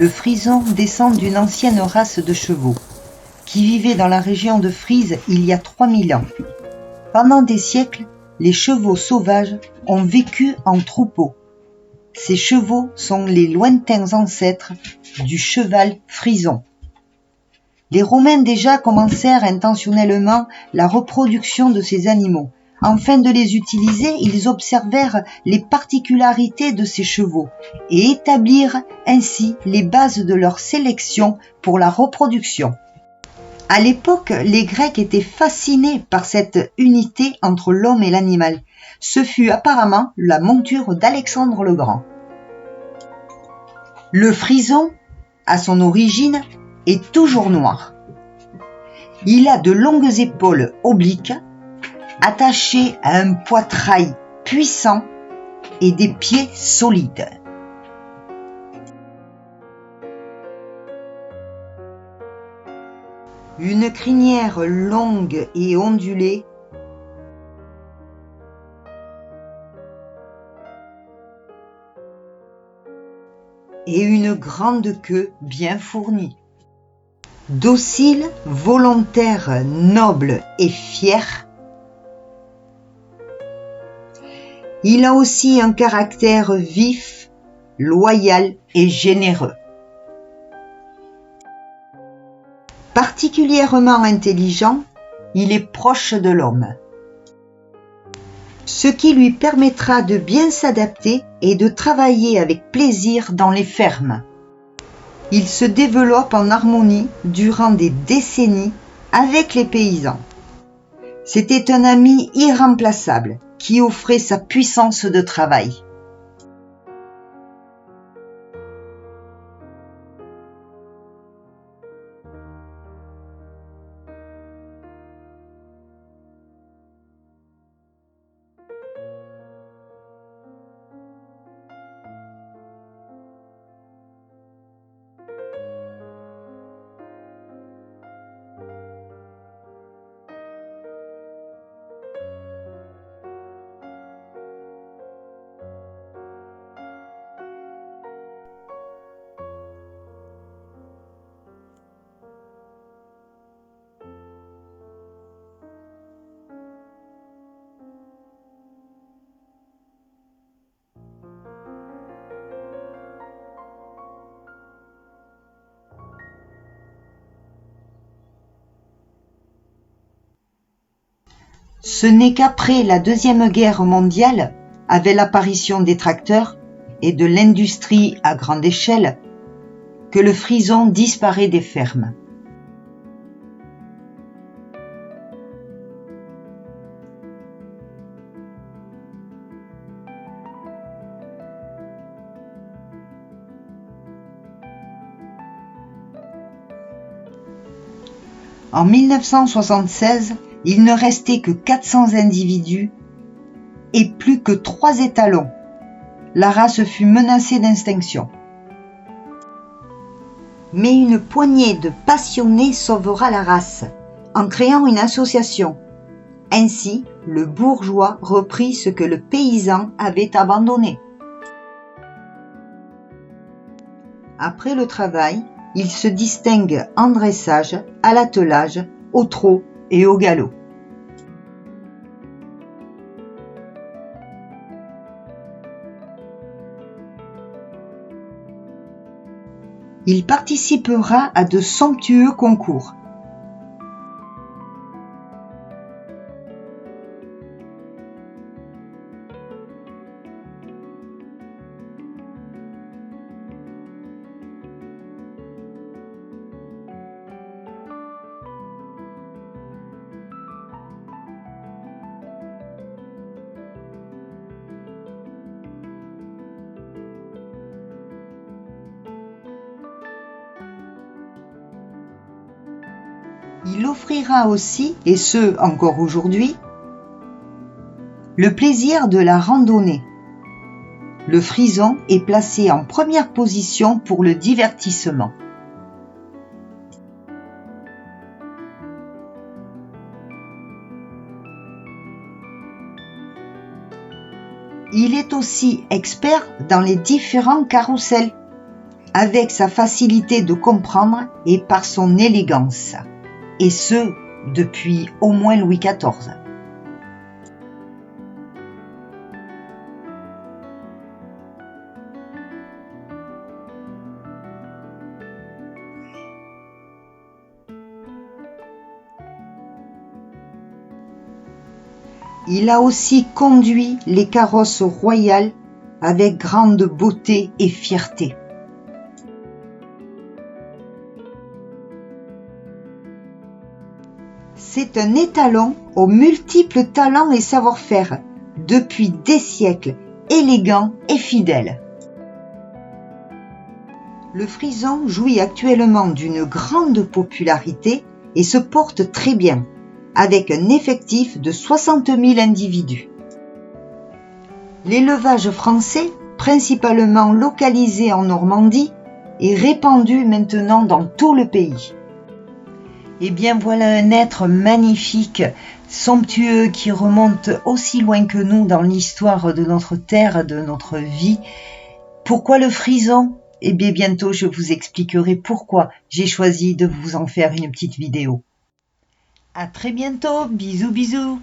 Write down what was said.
Le frison descend d'une ancienne race de chevaux, qui vivait dans la région de Frise il y a 3000 ans. Pendant des siècles, les chevaux sauvages ont vécu en troupeaux. Ces chevaux sont les lointains ancêtres du cheval frison. Les Romains déjà commencèrent intentionnellement la reproduction de ces animaux. Afin de les utiliser, ils observèrent les particularités de ces chevaux et établirent ainsi les bases de leur sélection pour la reproduction. À l'époque, les Grecs étaient fascinés par cette unité entre l'homme et l'animal. Ce fut apparemment la monture d'Alexandre le Grand. Le frison, à son origine, est toujours noir. Il a de longues épaules obliques, attachées à un poitrail puissant et des pieds solides. Une crinière longue et ondulée et une grande queue bien fournie. Docile, volontaire, noble et fier, il a aussi un caractère vif, loyal et généreux. Particulièrement intelligent, il est proche de l'homme, ce qui lui permettra de bien s'adapter et de travailler avec plaisir dans les fermes. Il se développe en harmonie durant des décennies avec les paysans. C'était un ami irremplaçable qui offrait sa puissance de travail. Ce n'est qu'après la Deuxième Guerre mondiale, avec l'apparition des tracteurs et de l'industrie à grande échelle, que le frison disparaît des fermes. En 1976, il ne restait que 400 individus et plus que 3 étalons. La race fut menacée d'extinction. Mais une poignée de passionnés sauvera la race en créant une association. Ainsi, le bourgeois reprit ce que le paysan avait abandonné. Après le travail, il se distingue en dressage, à l'attelage, au trot et au galop. Il participera à de somptueux concours. Il offrira aussi, et ce encore aujourd'hui, le plaisir de la randonnée. Le frison est placé en première position pour le divertissement. Il est aussi expert dans les différents carrousels. avec sa facilité de comprendre et par son élégance, et ce, depuis au moins Louis XIV. Il a aussi conduit les carrosses royales avec grande beauté et fierté. C'est un étalon aux multiples talents et savoir-faire, depuis des siècles, élégant et fidèle. Le frison jouit actuellement d'une grande popularité et se porte très bien, avec un effectif de 60 000 individus. L'élevage français, principalement localisé en Normandie, est répandu maintenant dans tout le pays. Et bien voilà un être magnifique, somptueux, qui remonte aussi loin que nous dans l'histoire de notre terre, de notre vie. Pourquoi le frison ? Eh bien bientôt je vous expliquerai pourquoi j'ai choisi de vous en faire une petite vidéo. À très bientôt, bisous bisous.